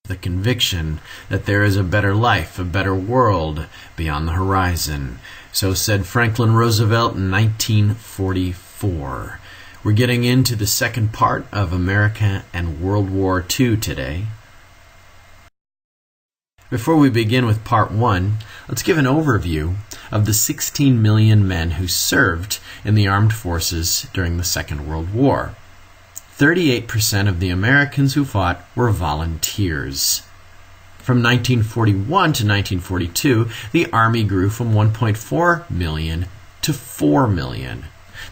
the conviction that there is a better life, a better world beyond the horizon. So said Franklin Roosevelt in 1944. We're getting into the second part of America and World War II today. Before we begin with part 1, let's give an overview of the 16 million men who served in the armed forces during the Second World War. 38% of the Americans who fought were volunteers. From 1941 to 1942, the Army grew from 1.4 million to 4 million.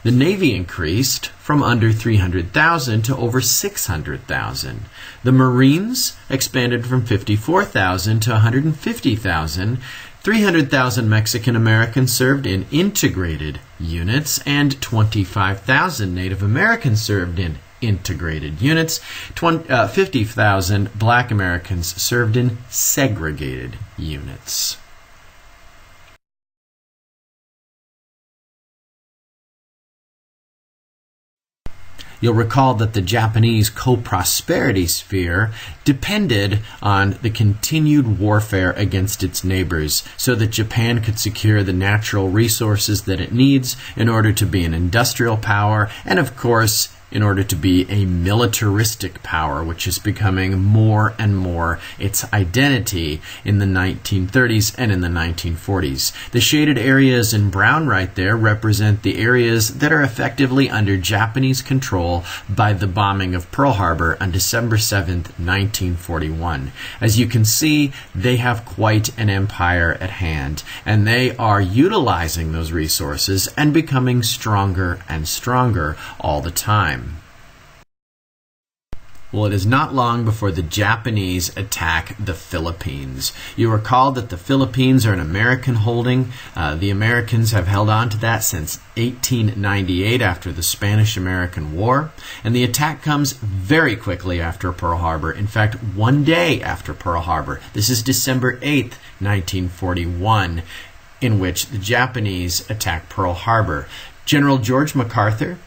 The Navy increased from under 300,000 to over 600,000. The Marines expanded from 54,000 to 150,000. 300,000 Mexican Americans served in integrated units, and 25,000 Native Americans served in integrated units. 50,000 Black Americans served in segregated units. You'll recall that the Japanese co-prosperity sphere depended on the continued warfare against its neighbors so that Japan could secure the natural resources that it needs in order to be an industrial power and, of course, in order to be a militaristic power, which is becoming more and more its identity in the 1930s and in the 1940s. The shaded areas in brown right there represent the areas that are effectively under Japanese control by the bombing of Pearl Harbor on December 7th, 1941. As you can see, they have quite an empire at hand, and they are utilizing those resources and becoming stronger and stronger all the time. Well, it is not long before the Japanese attack the Philippines. You recall that the Philippines are an American holding. The Americans have held on to that since 1898 after the Spanish-American War. And the attack comes very quickly after Pearl Harbor. In fact, one day after Pearl Harbor. This is December 8th, 1941, in which the Japanese attack Pearl Harbor. General George MacArthur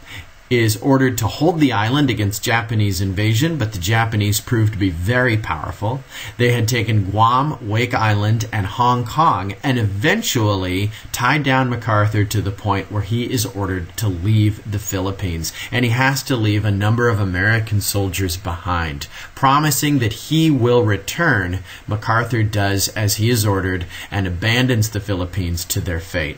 is ordered to hold the island against Japanese invasion, but the Japanese proved to be very powerful. They had taken Guam, Wake Island, and Hong Kong, and eventually tied down MacArthur to the point where he is ordered to leave the Philippines. And he has to leave a number of American soldiers behind. Promising that he will return, MacArthur does as he is ordered and abandons the Philippines to their fate.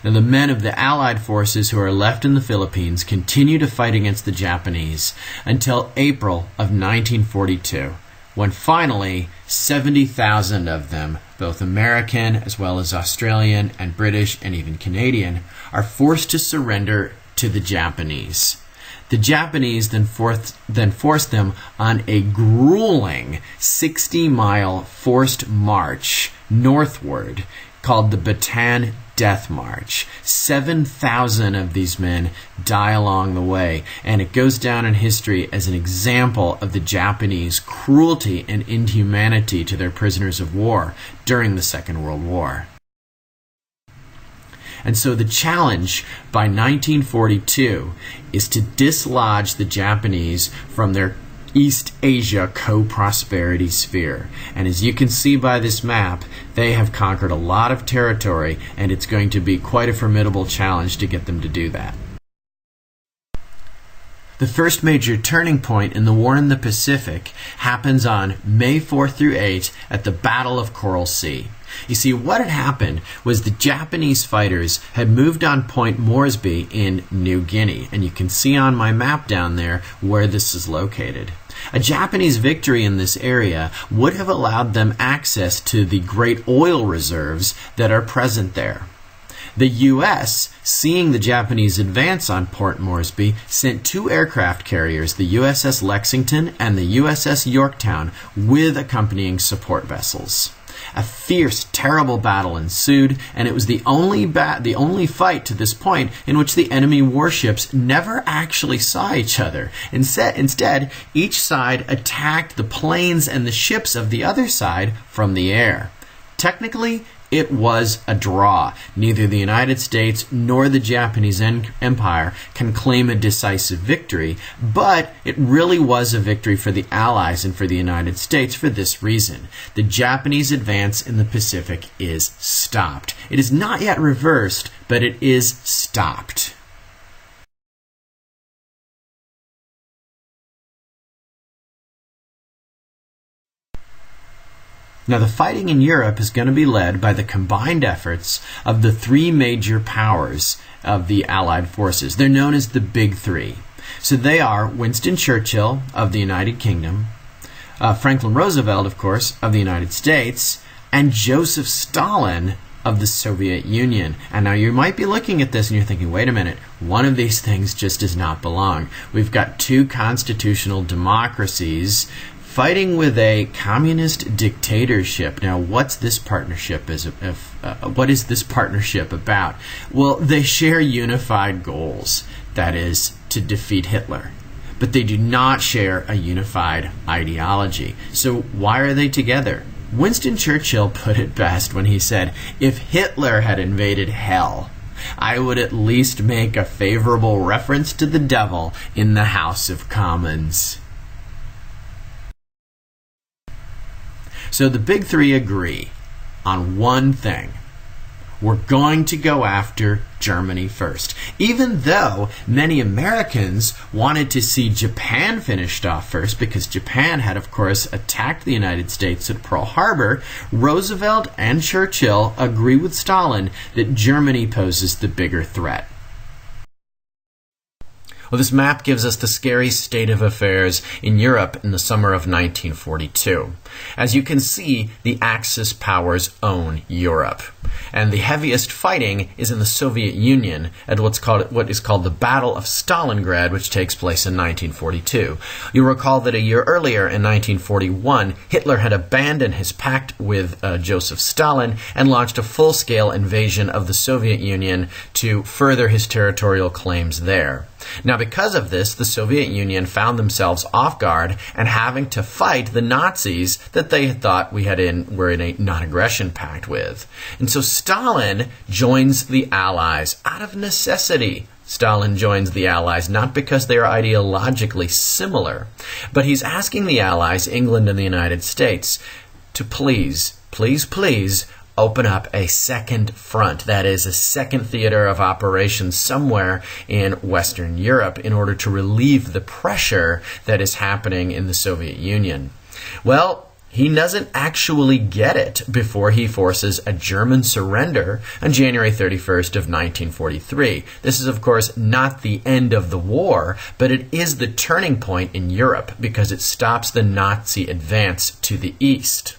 Now, the men of the Allied forces who are left in the Philippines continue to fight against the Japanese until April of 1942, when finally 70,000 of them, both American as well as Australian and British and even Canadian, are forced to surrender to the Japanese. The Japanese then forced them on a grueling 60-mile forced march northward called the Bataan Death March. 7,000 of these men die along the way, and it goes down in history as an example of the Japanese cruelty and inhumanity to their prisoners of war during the Second World War. And so the challenge by 1942 is to dislodge the Japanese from their East Asia co-prosperity sphere. And as you can see by this map, they have conquered a lot of territory, and it's going to be quite a formidable challenge to get them to do that. The first major turning point in the war in the Pacific happens on May 4 through 8 at the Battle of Coral Sea. You see, what had happened was the Japanese fighters had moved on Point Moresby in New Guinea, and you can see on my map down there where this is located. A Japanese victory in this area would have allowed them access to the great oil reserves that are present there. The U.S., seeing the Japanese advance on Port Moresby, sent 2 aircraft carriers, the USS Lexington and the USS Yorktown, with accompanying support vessels. A fierce, terrible battle ensued, and it was the only fight to this point in which the enemy warships never actually saw each other. Instead, each side attacked the planes and the ships of the other side from the air. Technically, It was a draw. Neither the United States nor the Japanese Empire can claim a decisive victory, but it really was a victory for the Allies and for the United States for this reason. The Japanese advance in the Pacific is stopped. It is not yet reversed, but it is stopped. Now, the fighting in Europe is going to be led by the combined efforts of the three major powers of the Allied forces. They're known as the Big Three. So they are Winston Churchill of the United Kingdom, Franklin Roosevelt, of course, of the United States, and Joseph Stalin of the Soviet Union. And now you might be looking at this and you're thinking, wait a minute, one of these things just does not belong. We've got two constitutional democracies fighting with a communist dictatorship. Now, what's this partnership? What is this partnership about? Well, they share unified goals. That is, to defeat Hitler. But they do not share a unified ideology. So why are they together? Winston Churchill put it best when he said, if Hitler had invaded hell, I would at least make a favorable reference to the devil in the House of Commons. So the Big Three agree on one thing. We're going to go after Germany first. Even though many Americans wanted to see Japan finished off first, because Japan had, of course, attacked the United States at Pearl Harbor, Roosevelt and Churchill agree with Stalin that Germany poses the bigger threat. Well, this map gives us the scary state of affairs in Europe in the summer of 1942. As you can see, the Axis powers own Europe. And the heaviest fighting is in the Soviet Union at what is called the Battle of Stalingrad, which takes place in 1942. You'll recall that a year earlier, in 1941, Hitler had abandoned his pact with Joseph Stalin and launched a full-scale invasion of the Soviet Union to further his territorial claims there. Now, because of this, the Soviet Union found themselves off guard and having to fight the Nazis that they had thought were in a non-aggression pact with. And so Stalin joins the Allies out of necessity. Stalin joins the Allies not because they are ideologically similar, but he's asking the Allies, England and the United States, to please open up a second front, that is, a second theater of operations somewhere in Western Europe in order to relieve the pressure that is happening in the Soviet Union. Well, he doesn't actually get it before he forces a German surrender on January 31st of 1943. This is, of course, not the end of the war, but it is the turning point in Europe because it stops the Nazi advance to the east.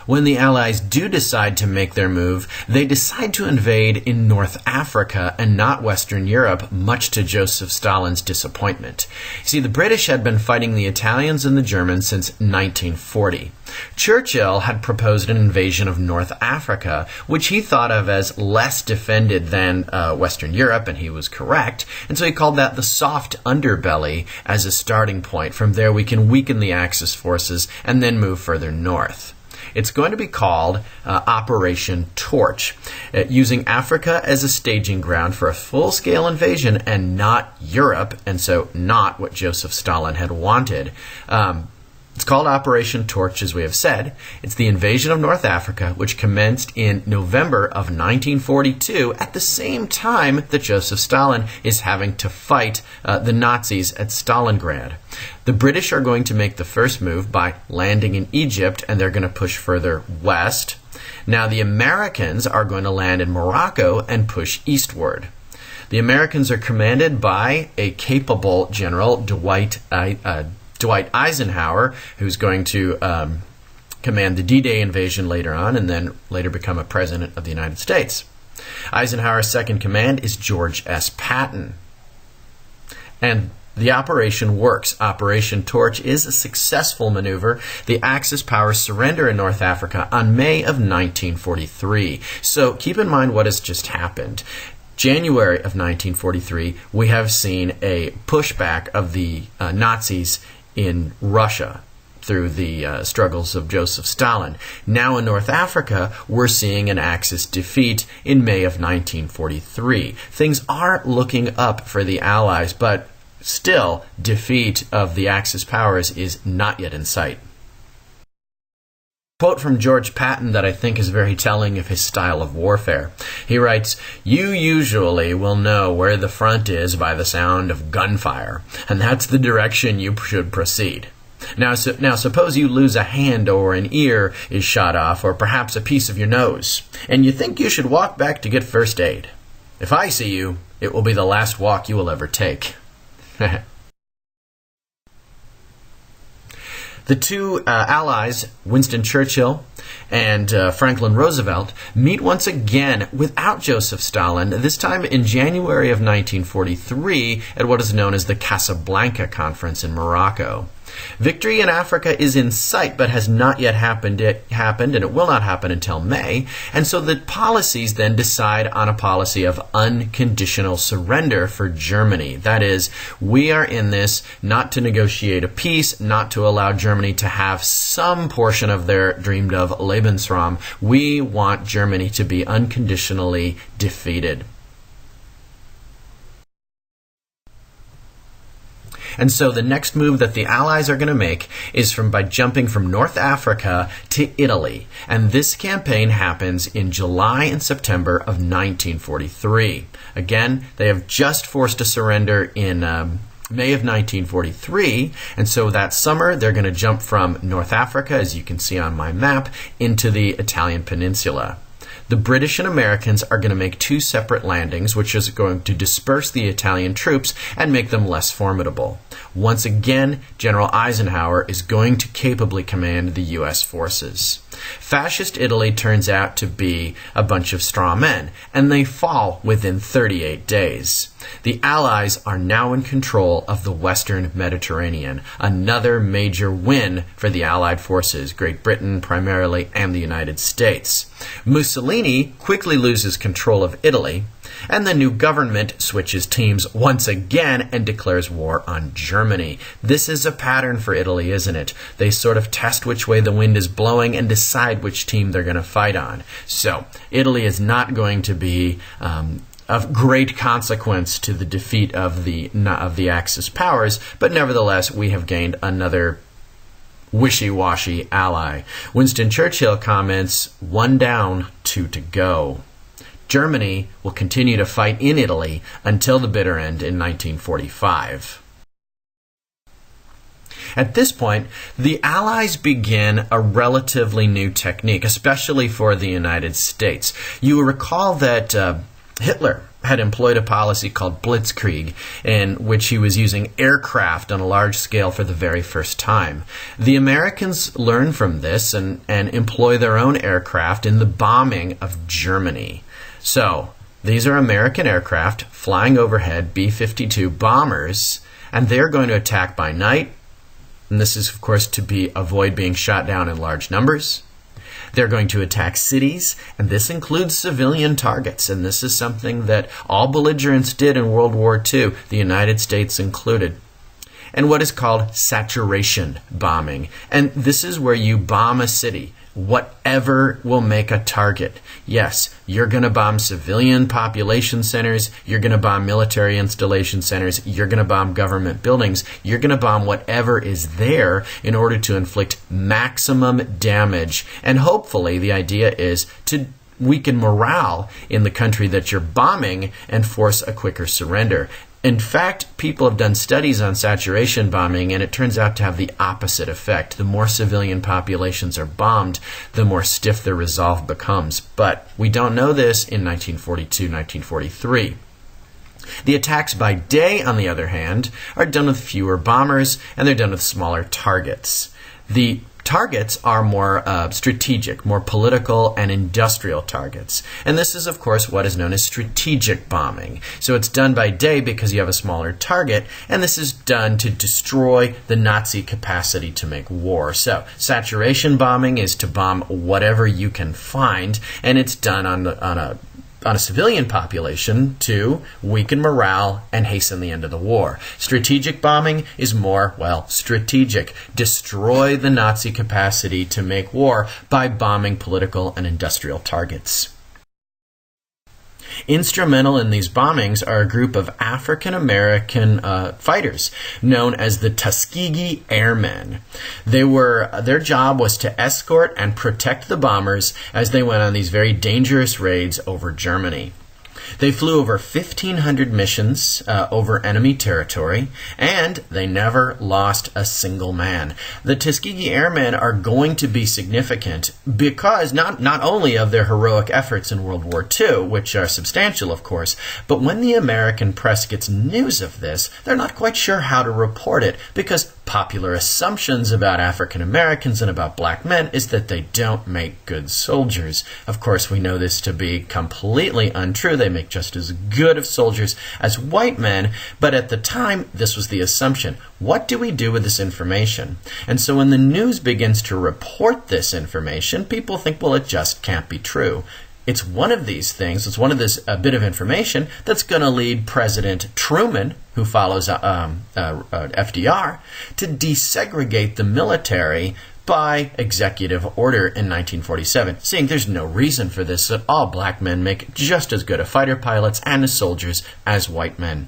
When the Allies do decide to make their move, they decide to invade in North Africa and not Western Europe, much to Joseph Stalin's disappointment. See, the British had been fighting the Italians and the Germans since 1940. Churchill had proposed an invasion of North Africa, which he thought of as less defended than Western Europe, and he was correct. And so he called that the soft underbelly as a starting point. From there we can weaken the Axis forces and then move further north. It's going to be called Operation Torch, using Africa as a staging ground for a full-scale invasion and not Europe, and so not what Joseph Stalin had wanted. It's called Operation Torch, as we have said. It's the invasion of North Africa, which commenced in November of 1942, at the same time that Joseph Stalin is having to fight the Nazis at Stalingrad. The British are going to make the first move by landing in Egypt, and they're going to push further west. Now, the Americans are going to land in Morocco and push eastward. The Americans are commanded by a capable general, Dwight Eisenhower, who's going to command the D-Day invasion later on and then later become a president of the United States. Eisenhower's second command is George S. Patton. And the operation works. Operation Torch is a successful maneuver. The Axis powers surrender in North Africa on May of 1943. So keep in mind what has just happened. January of 1943, we have seen a pushback of the Nazis in Russia. through the struggles of Joseph Stalin. Now in North Africa, we're seeing an Axis defeat in May of 1943. Things are looking up for the Allies, but still, defeat of the Axis powers is not yet in sight. Quote from George Patton that I think is very telling of his style of warfare. He writes, "You usually will know where the front is by the sound of gunfire, and that's the direction you should proceed. Now suppose you lose a hand or an ear is shot off, or perhaps a piece of your nose, and you think you should walk back to get first aid. If I see you, it will be the last walk you will ever take." The two allies, Winston Churchill and Franklin Roosevelt, meet once again without Joseph Stalin, this time in January of 1943 at what is known as the Casablanca Conference in Morocco. Victory in Africa is in sight, but has not yet happened, and it will not happen until May. And so the policies then decide on a policy of unconditional surrender for Germany. That is, we are in this not to negotiate a peace, not to allow Germany to have some portion of their dreamed of Lebensraum. We want Germany to be unconditionally defeated. And so the next move that the Allies are going to make is by jumping from North Africa to Italy. And this campaign happens in July and September of 1943. Again, they have just forced a surrender in May of 1943, and so that summer they're going to jump from North Africa, as you can see on my map, into the Italian peninsula. The British and Americans are going to make two separate landings, which is going to disperse the Italian troops and make them less formidable. Once again, General Eisenhower is going to capably command the U.S. forces. Fascist Italy turns out to be a bunch of straw men, and they fall within 38 days. The Allies are now in control of the Western Mediterranean, another major win for the Allied forces, Great Britain primarily, and the United States. Mussolini quickly loses control of Italy, and the new government switches teams once again and declares war on Germany. This is a pattern for Italy, isn't it? They sort of test which way the wind is blowing and decide which team they're going to fight on. So, Italy is not going to be of great consequence to the defeat of the Axis powers, but nevertheless, we have gained another wishy-washy ally. Winston Churchill comments, "One down, two to go." Germany will continue to fight in Italy until the bitter end in 1945. At this point, the Allies begin a relatively new technique, especially for the United States. You will recall that Hitler had employed a policy called blitzkrieg, in which he was using aircraft on a large scale for the very first time. The Americans learn from this and employ their own aircraft in the bombing of Germany. So, these are American aircraft flying overhead, B-52 bombers, and they're going to attack by night. And this is, of course, to avoid being shot down in large numbers. They're going to attack cities, and this includes civilian targets. And this is something that all belligerents did in World War II, the United States included. And what is called saturation bombing. And this is where you bomb a city, whatever will make a target. Yes, you're going to bomb civilian population centers, you're going to bomb military installation centers, you're going to bomb government buildings, you're going to bomb whatever is there in order to inflict maximum damage. And hopefully the idea is to weaken morale in the country that you're bombing and force a quicker surrender. In fact, people have done studies on saturation bombing, and it turns out to have the opposite effect. The more civilian populations are bombed, the more stiff their resolve becomes. But we don't know this in 1942, 1943. The attacks by day, on the other hand, are done with fewer bombers, and they're done with smaller targets. The targets are more strategic, more political and industrial targets. And this is, of course, what is known as strategic bombing. So it's done by day because you have a smaller target, and this is done to destroy the Nazi capacity to make war. So saturation bombing is to bomb whatever you can find, and it's done on a on a civilian population to weaken morale and hasten the end of the war. Strategic bombing is more, well, strategic. Destroy the Nazi capacity to make war by bombing political and industrial targets. Instrumental in these bombings are a group of African-American fighters known as the Tuskegee Airmen. Their job was to escort and protect the bombers as they went on these very dangerous raids over Germany. They flew over 1,500 missions over enemy territory, and they never lost a single man. The Tuskegee Airmen are going to be significant because not only of their heroic efforts in World War II, which are substantial, of course, but when the American press gets news of this, they're not quite sure how to report it because popular assumptions about African Americans and about black men is that they don't make good soldiers. Of course, we know this to be completely untrue. They make just as good of soldiers as white men, but at the time, this was the assumption. What do we do with this information? And so when the news begins to report this information, people think, well, it just can't be true. It's one of these things, it's one of this bit of information that's going to lead President Truman, who follows FDR, to desegregate the military by executive order in 1947, seeing there's no reason for this, that all black men make just as good as fighter pilots and as soldiers as white men.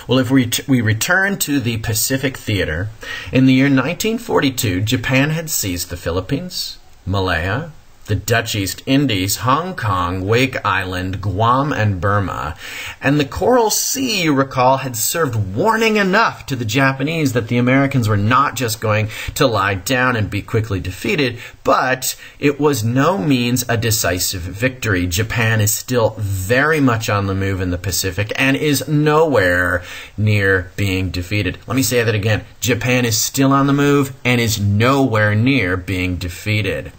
Well, if we return to the Pacific Theater, in the year 1942, Japan had seized the Philippines, Malaya, the Dutch East Indies, Hong Kong, Wake Island, Guam, and Burma. And the Coral Sea, you recall, had served warning enough to the Japanese that the Americans were not just going to lie down and be quickly defeated, but it was no means a decisive victory. Japan is still very much on the move in the Pacific and is nowhere near being defeated. Let me say that again. Japan is still on the move and is nowhere near being defeated.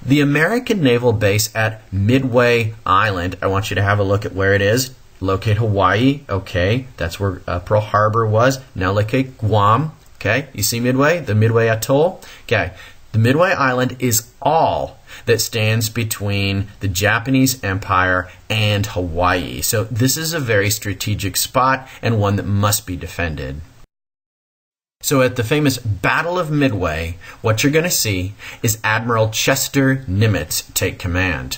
The American naval base at Midway Island, I want you to have a look at where it is. Locate Hawaii, okay, that's where Pearl Harbor was. Now locate Guam, okay, you see Midway, the Midway Atoll? Okay, the Midway Island is all that stands between the Japanese Empire and Hawaii. So this is a very strategic spot and one that must be defended. So at the famous Battle of Midway, what you're going to see is Admiral Chester Nimitz take command.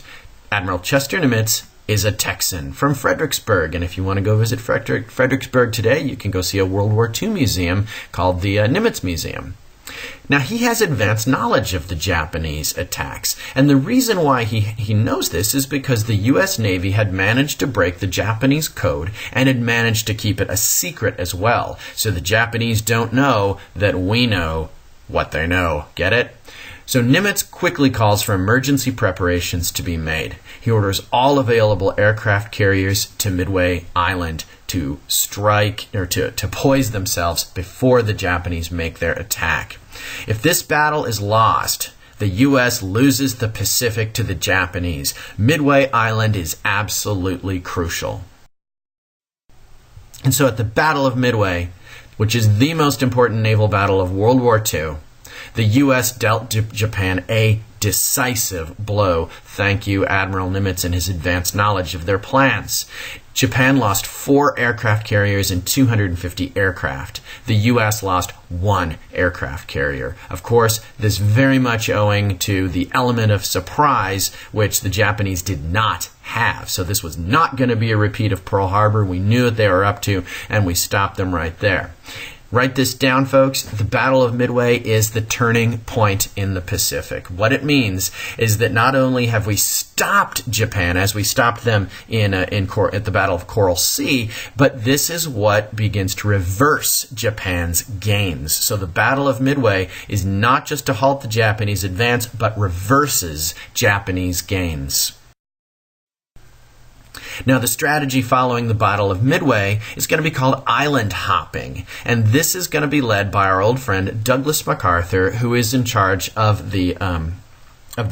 Admiral Chester Nimitz is a Texan from Fredericksburg, and if you want to go visit Fredericksburg today, you can go see a World War II museum called the Nimitz Museum. Now, he has advanced knowledge of the Japanese attacks, and the reason why he knows this is because the U.S. Navy had managed to break the Japanese code and had managed to keep it a secret as well. So the Japanese don't know that we know what they know. Get it? So Nimitz quickly calls for emergency preparations to be made. He orders all available aircraft carriers to Midway Island to strike or to poise themselves before the Japanese make their attack. If this battle is lost, the U.S. loses the Pacific to the Japanese. Midway Island is absolutely crucial. And so at the Battle of Midway, which is the most important naval battle of World War II, the U.S. dealt Japan a decisive blow. Thank you, Admiral Nimitz, and his advanced knowledge of their plans. Japan lost 4 aircraft carriers and 250 aircraft. The U.S. lost 1 aircraft carrier. Of course, this very much owing to the element of surprise, which the Japanese did not have. So this was not going to be a repeat of Pearl Harbor. We knew what they were up to, and we stopped them right there. Write this down, folks. The Battle of Midway is the turning point in the Pacific. What it means is that not only have we stopped Japan as we stopped them at the Battle of Coral Sea, but this is what begins to reverse Japan's gains. So the Battle of Midway is not just to halt the Japanese advance, but reverses Japanese gains. Now, the strategy following the Battle of Midway is going to be called island hopping, and this is going to be led by our old friend Douglas MacArthur, who is in charge of the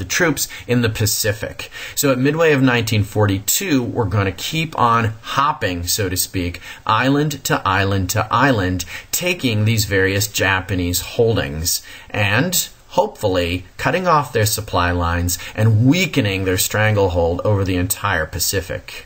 troops in the Pacific. So at Midway of 1942, we're going to keep on hopping, so to speak, island to island to island, taking these various Japanese holdings. And hopefully cutting off their supply lines and weakening their stranglehold over the entire Pacific.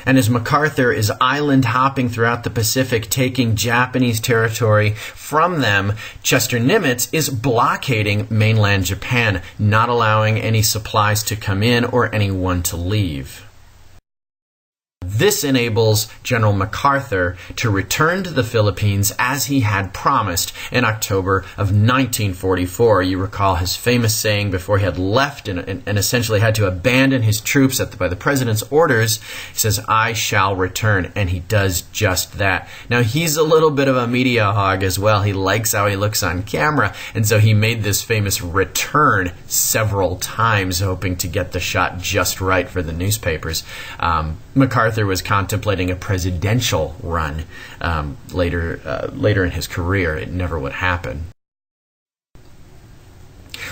And as MacArthur is island hopping throughout the Pacific, taking Japanese territory from them, Chester Nimitz is blockading mainland Japan, not allowing any supplies to come in or anyone to leave. This enables General MacArthur to return to the Philippines as he had promised in October of 1944. You recall his famous saying before he had left and essentially had to abandon his troops by the president's orders. He says, "I shall return," and he does just that. Now, he's a little bit of a media hog as well. He likes how he looks on camera, and so he made this famous return several times, hoping to get the shot just right for the newspapers. MacArthur was contemplating a presidential run later in his career. It never would happen.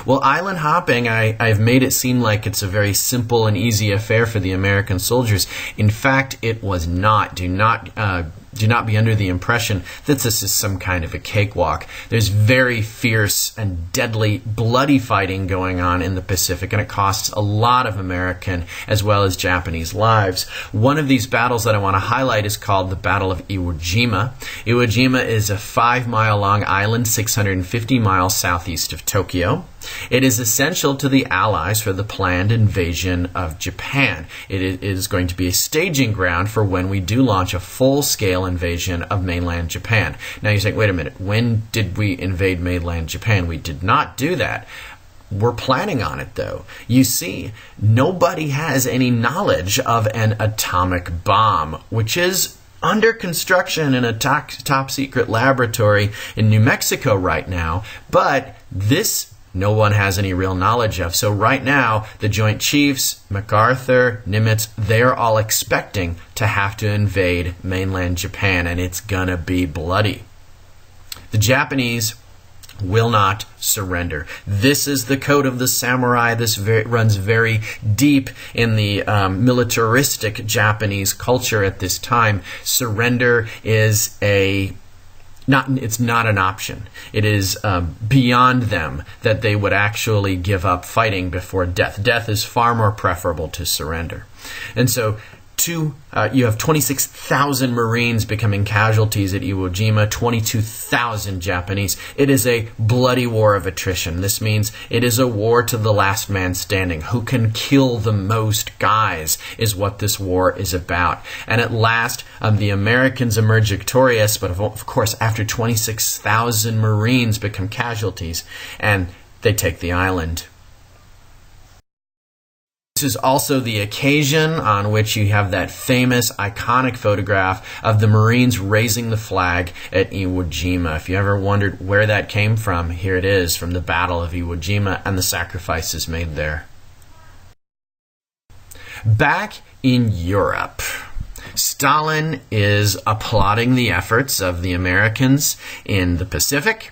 Well, island hopping, I've made it seem like it's a very simple and easy affair for the American soldiers. In fact, it was not. Do not be under the impression that this is some kind of a cakewalk. There's very fierce and deadly, bloody fighting going on in the Pacific, and it costs a lot of American as well as Japanese lives. One of these battles that I want to highlight is called the Battle of Iwo Jima. Iwo Jima is a 5-mile-long island 650 miles southeast of Tokyo. It is essential to the Allies for the planned invasion of Japan. It is going to be a staging ground for when we do launch a full-scale invasion of mainland Japan. Now you think, wait a minute, when did we invade mainland Japan? We did not do that. We're planning on it, though. You see, nobody has any knowledge of an atomic bomb, which is under construction in a top-secret laboratory in New Mexico right now, but this no one has any real knowledge of. So right now, the Joint Chiefs, MacArthur, Nimitz, they're all expecting to have to invade mainland Japan, and it's gonna be bloody. The Japanese will not surrender. This is the code of the samurai. This runs very deep in the militaristic Japanese culture at this time. Surrender is it's not an option. It is beyond them that they would actually give up fighting before death. Death is far more preferable to surrender. And so you have 26,000 Marines becoming casualties at Iwo Jima, 22,000 Japanese. It is a bloody war of attrition. This means it is a war to the last man standing. Who can kill the most guys is what this war is about. And at last, the Americans emerge victorious, but of course, after 26,000 Marines become casualties, and they take the island. This is also the occasion on which you have that famous, iconic photograph of the Marines raising the flag at Iwo Jima. If you ever wondered where that came from, here it is, from the Battle of Iwo Jima and the sacrifices made there. Back in Europe, Stalin is applauding the efforts of the Americans in the Pacific.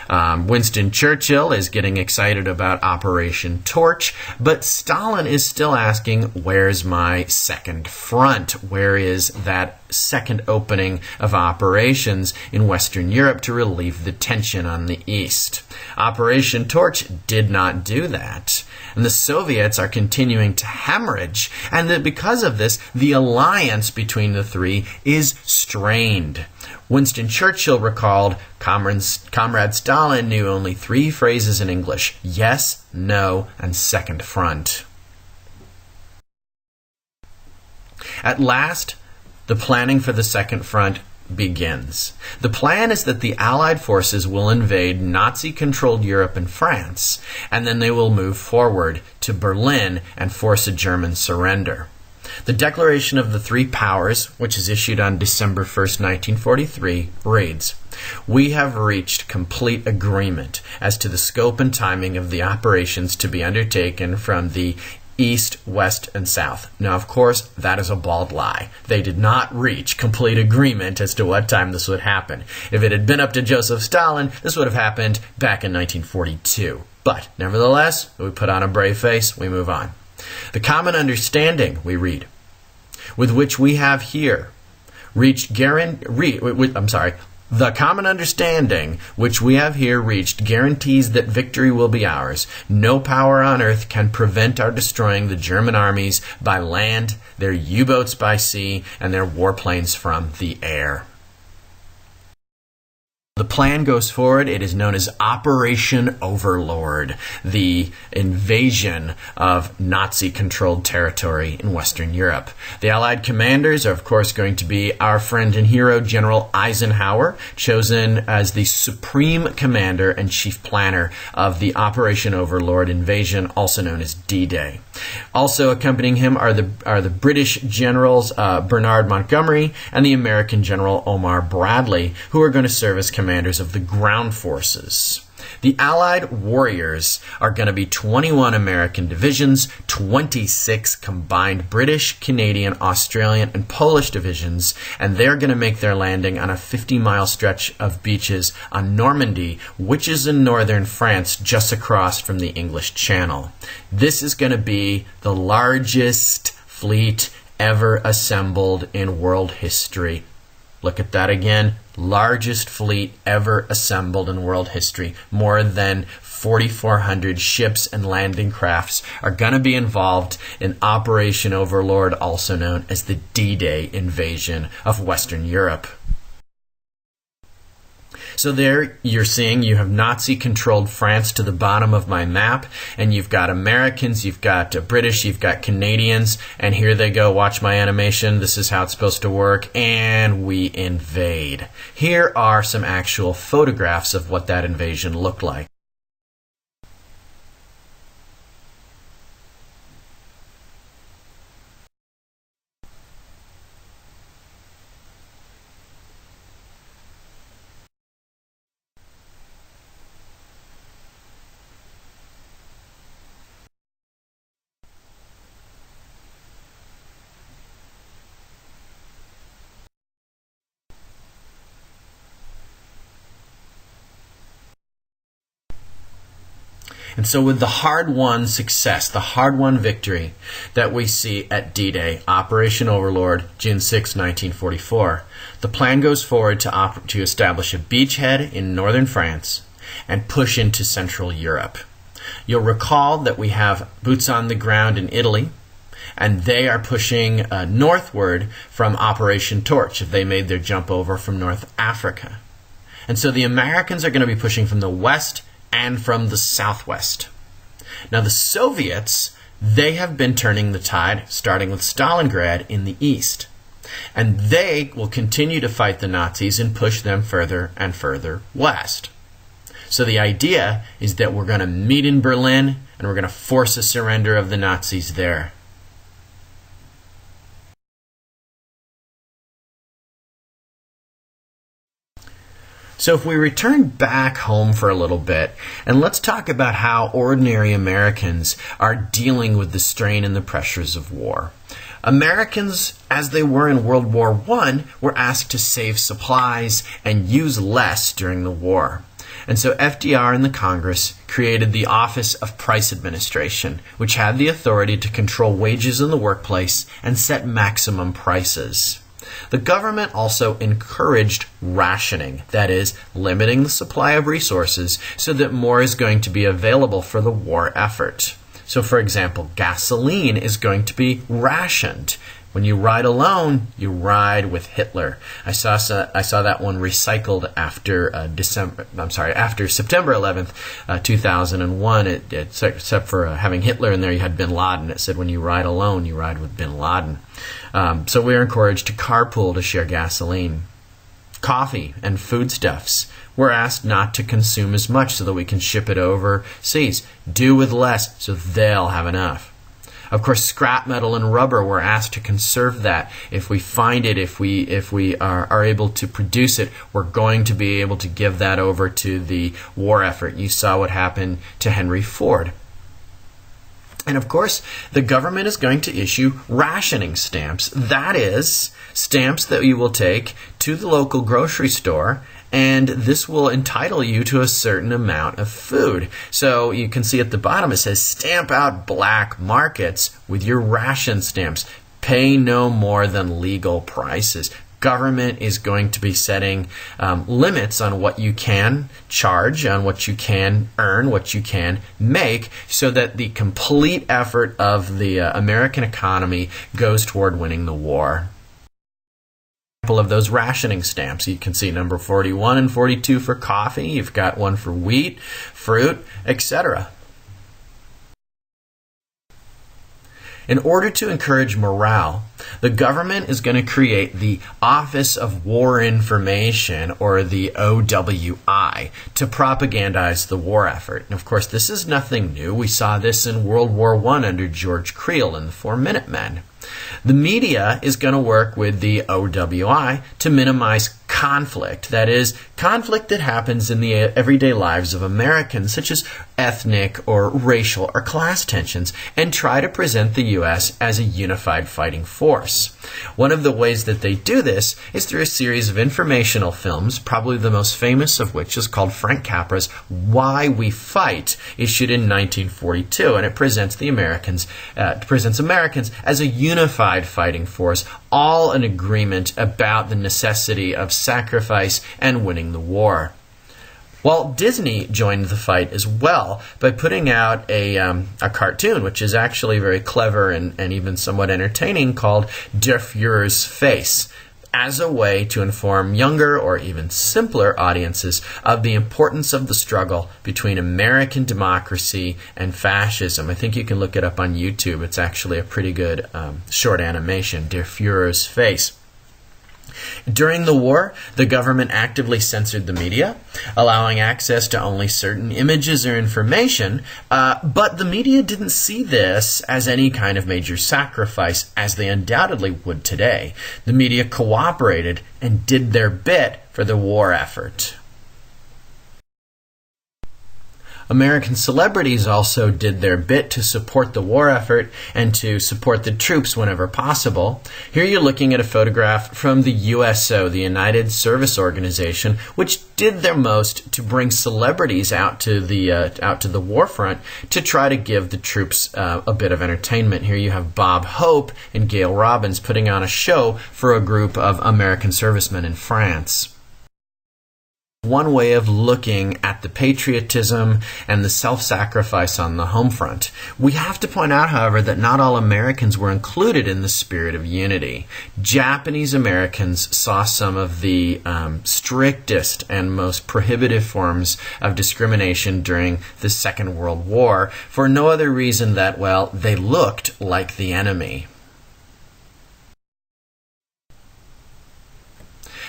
Winston Churchill is getting excited about Operation Torch, but Stalin is still asking, where's my second front? Where is that second opening of operations in Western Europe to relieve the tension on the east? Operation Torch did not do that. And the Soviets are continuing to hemorrhage, and that because of this, the alliance between the three is strained. Winston Churchill recalled, Comrade Stalin knew only 3 phrases in English: yes, no, and second front. At last, the planning for the second front begins. The plan is that the Allied forces will invade Nazi-controlled Europe and France, and then they will move forward to Berlin and force a German surrender. The Declaration of the Three Powers, which is issued on December 1st, 1943, reads, "We have reached complete agreement as to the scope and timing of the operations to be undertaken from the East, West, and South." Now, of course, that is a bald lie. They did not reach complete agreement as to what time this would happen. If it had been up to Joseph Stalin, this would have happened back in 1942. But, nevertheless, we put on a brave face, we move on. "The common understanding," we read, "with which we have here reached The common understanding, which we have here reached, guarantees that victory will be ours. No power on earth can prevent our destroying the German armies by land, their U-boats by sea, and their warplanes from the air. The plan goes forward. It is known as Operation Overlord, the invasion of Nazi-controlled territory in Western Europe. The Allied commanders are, of course, going to be our friend and hero, General Eisenhower, chosen as the supreme commander and chief planner of the Operation Overlord invasion, also known as D-Day. Also accompanying him are the British generals Bernard Montgomery and the American General Omar Bradley, who are going to serve as commanders of the ground forces. The Allied warriors are going to be 21 American divisions, 26 combined British, Canadian, Australian, and Polish divisions, and they're going to make their landing on a 50-mile stretch of beaches on Normandy, which is in northern France, just across from the English Channel. This is going to be the largest fleet ever assembled in world history. Look at that again. Largest fleet ever assembled in world history. More than 4,400 ships and landing crafts are going to be involved in Operation Overlord, also known as the D-Day invasion of Western Europe. So there you're seeing you have Nazi-controlled France to the bottom of my map, and you've got Americans, you've got British, you've got Canadians, and here they go. Watch my animation. This is how it's supposed to work, and we invade. Here are some actual photographs of what that invasion looked like. And so with the hard-won success, the hard-won victory that we see at D-Day, Operation Overlord, June 6, 1944, the plan goes forward to establish a beachhead in northern France and push into Central Europe. You'll recall that we have boots on the ground in Italy, and they are pushing northward from Operation Torch, if they made their jump over from North Africa. And so the Americans are going to be pushing from the west and from the southwest. Now the Soviets, they have been turning the tide, starting with Stalingrad in the east. And they will continue to fight the Nazis and push them further and further west. So the idea is that we're going to meet in Berlin and we're going to force a surrender of the Nazis there. So if we return back home for a little bit, and let's talk about how ordinary Americans are dealing with the strain and the pressures of war. Americans, as they were in World War I, were asked to save supplies and use less during the war. And so FDR and the Congress created the Office of Price Administration, which had the authority to control wages in the workplace and set maximum prices. The government also encouraged rationing, that is, limiting the supply of resources so that more is going to be available for the war effort. So, for example, gasoline is going to be rationed. When you ride alone, you ride with Hitler. I saw that one recycled after after September 11th, 2001. Except for having Hitler in there, you had Bin Laden. It said when you ride alone, you ride with Bin Laden. So we're encouraged to carpool to share gasoline. Coffee and foodstuffs. We're asked not to consume as much so that we can ship it overseas. Do with less so they'll have enough. Of course, scrap metal and rubber, we're asked to conserve that. If we find it, if we are able to produce it, we're going to be able to give that over to the war effort. You saw what happened to Henry Ford. And of course, the government is going to issue rationing stamps. That is, stamps that you will take to the local grocery store, and this will entitle you to a certain amount of food. So you can see at the bottom it says, stamp out black markets with your ration stamps. Pay no more than legal prices. government is going to be setting limits on what you can charge, on what you can earn, what you can make, so that the complete effort of the American economy goes toward winning the war. Of those rationing stamps. You can see number 41 and 42 for coffee. You've got one for wheat, fruit, etc. In order to encourage morale, the government is going to create the Office of War Information, or the OWI, to propagandize the war effort. And of course, this is nothing new. We saw this in World War I under George Creel and the 4 Minutemen. The media is going to work with the OWI to minimize conflict. That is, conflict that happens in the everyday lives of Americans, such as ethnic or racial or class tensions, and try to present the U.S. as a unified fighting force. One of the ways that they do this is through a series of informational films, probably the most famous of which is called Frank Capra's Why We Fight, issued in 1942, and it presents Americans as a unified fighting force, all in agreement about the necessity of sacrifice and winning the war. Walt Disney joined the fight as well by putting out a cartoon, which is actually very clever and even somewhat entertaining, called Der Fuhrer's Face, as a way to inform younger or even simpler audiences of the importance of the struggle between American democracy and fascism. I think you can look it up on YouTube. It's actually a pretty good short animation, Der Fuhrer's Face. During the war, the government actively censored the media, allowing access to only certain images or information, but the media didn't see this as any kind of major sacrifice, as they undoubtedly would today. The media cooperated and did their bit for the war effort. American celebrities also did their bit to support the war effort and to support the troops whenever possible. Here you're looking at a photograph from the USO, the United Service Organization, which did their most to bring celebrities out to the war front to try to give the troops a bit of entertainment. Here you have Bob Hope and Gail Robbins putting on a show for a group of American servicemen in France. One way of looking at the patriotism and the self-sacrifice on the home front. We have to point out, however, that not all Americans were included in the spirit of unity. Japanese Americans saw some of the strictest and most prohibitive forms of discrimination during the Second World War for no other reason that, well, they looked like the enemy.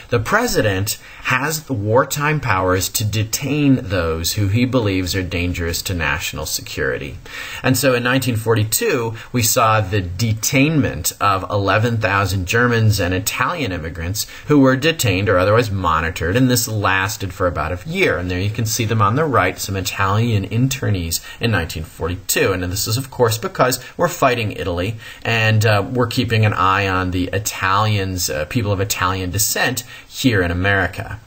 The president has the wartime powers to detain those who he believes are dangerous to national security. And so in 1942, we saw the detainment of 11,000 Germans and Italian immigrants who were detained or otherwise monitored, and this lasted for about a year. And there you can see them on the right, some Italian internees in 1942. And this is, of course, because we're fighting Italy, and we're keeping an eye on the Italians, people of Italian descent, here in America.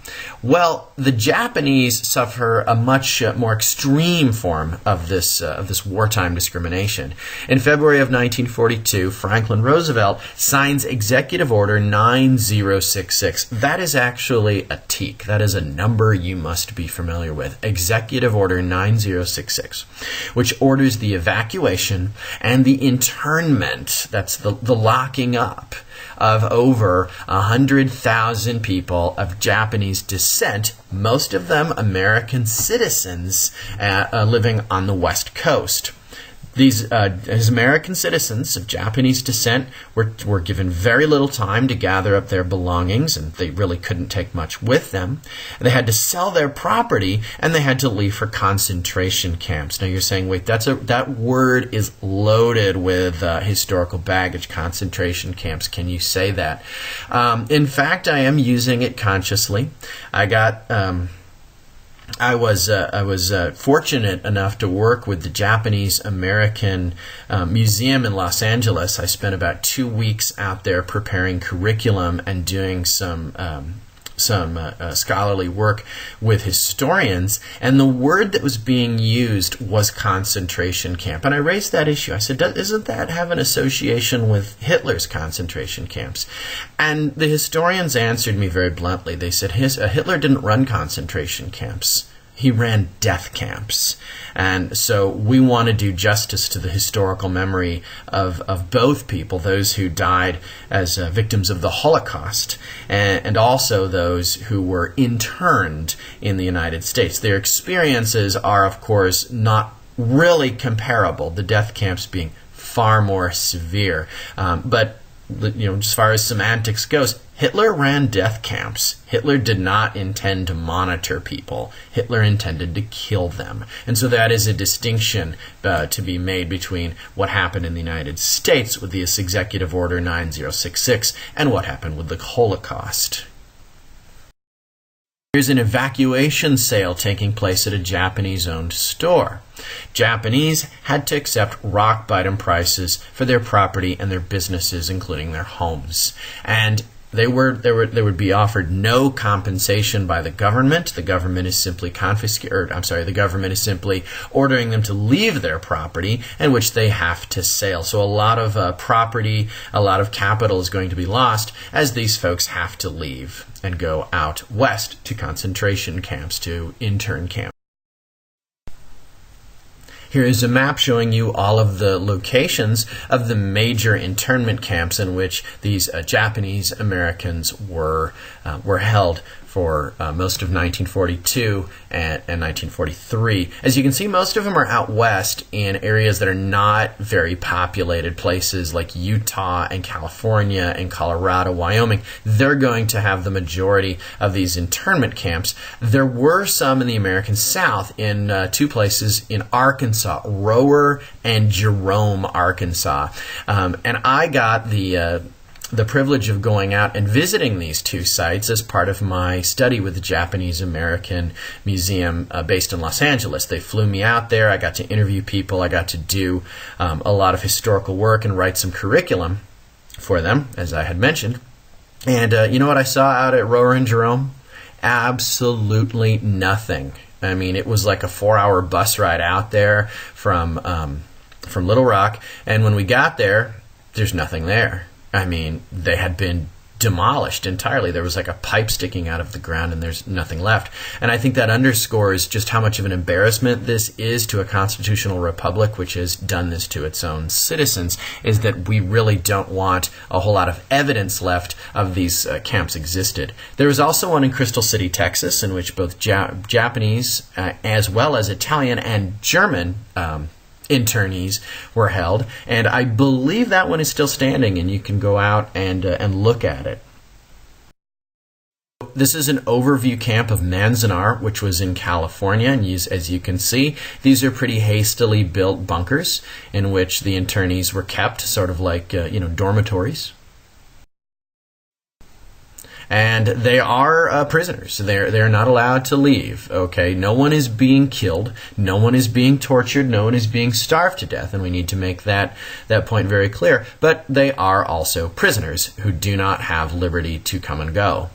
Well, the Japanese suffer a much more extreme form of this wartime discrimination. In February of 1942, Franklin Roosevelt signs Executive Order 9066. That is actually a teak. That is a number you must be familiar with. Executive Order 9066, which orders the evacuation and the internment, that's the locking up, of over 100,000 people of Japanese descent, most of them American citizens living on the West Coast. These American citizens of Japanese descent were given very little time to gather up their belongings, and they really couldn't take much with them. They had to sell their property, and they had to leave for concentration camps. Now you're saying, wait, that word is loaded with historical baggage, concentration camps. Can you say that? In fact, I am using it consciously. I was fortunate enough to work with the Japanese American Museum in Los Angeles. I spent about 2 weeks out there preparing curriculum and doing some scholarly work with historians, and the word that was being used was concentration camp. And I raised that issue. I said, doesn't that have an association with Hitler's concentration camps? And the historians answered me very bluntly. They said, Hitler didn't run concentration camps. He ran death camps. And so we want to do justice to the historical memory of both people, those who died as victims of the Holocaust, and also those who were interned in the United States. Their experiences are, of course, not really comparable, the death camps being far more severe. But as far as semantics goes, Hitler ran death camps. Hitler did not intend to monitor people. Hitler intended to kill them. And so that is a distinction to be made between what happened in the United States with this Executive Order 9066 and what happened with the Holocaust. Here's an evacuation sale taking place at a Japanese-owned store. Japanese had to accept rock-bottom prices for their property and their businesses, including their homes. And they would be offered no compensation by the government. The government is simply the government is simply ordering them to leave their property, in which they have to sell. So a lot of property, a lot of capital is going to be lost as these folks have to leave and go out west to concentration camps, to intern camps. Here is a map showing you all of the locations of the major internment camps in which these Japanese Americans were held for most of 1942 and 1943. As you can see, most of them are out west in areas that are not very populated, places like Utah and California and Colorado, Wyoming. They're going to have the majority of these internment camps. There were some in the American South in two places in Arkansas, Rower and Jerome, Arkansas. And I got the privilege of going out and visiting these two sites as part of my study with the Japanese American Museum based in Los Angeles. They flew me out there. I got to interview people. I got to do a lot of historical work and write some curriculum for them, as I had mentioned. And you know what I saw out at Rower and Jerome? Absolutely nothing. I mean, it was like a 4-hour bus ride out there from Little Rock, and when we got there, there's nothing there. I mean, they had been demolished entirely. There was like a pipe sticking out of the ground and there's nothing left. And I think that underscores just how much of an embarrassment this is to a constitutional republic which has done this to its own citizens, is that we really don't want a whole lot of evidence left of these camps existed. There was also one in Crystal City, Texas, in which both Japanese as well as Italian and German internees were held, and I believe that one is still standing, and you can go out and look at it. This is an overview camp of Manzanar, which was in California, and as you can see, these are pretty hastily built bunkers in which the internees were kept, sort of like dormitories. And they are prisoners. They're not allowed to leave. Okay, no one is being killed, no one is being tortured, no one is being starved to death, and we need to make that point very clear. But they are also prisoners who do not have liberty to come and go.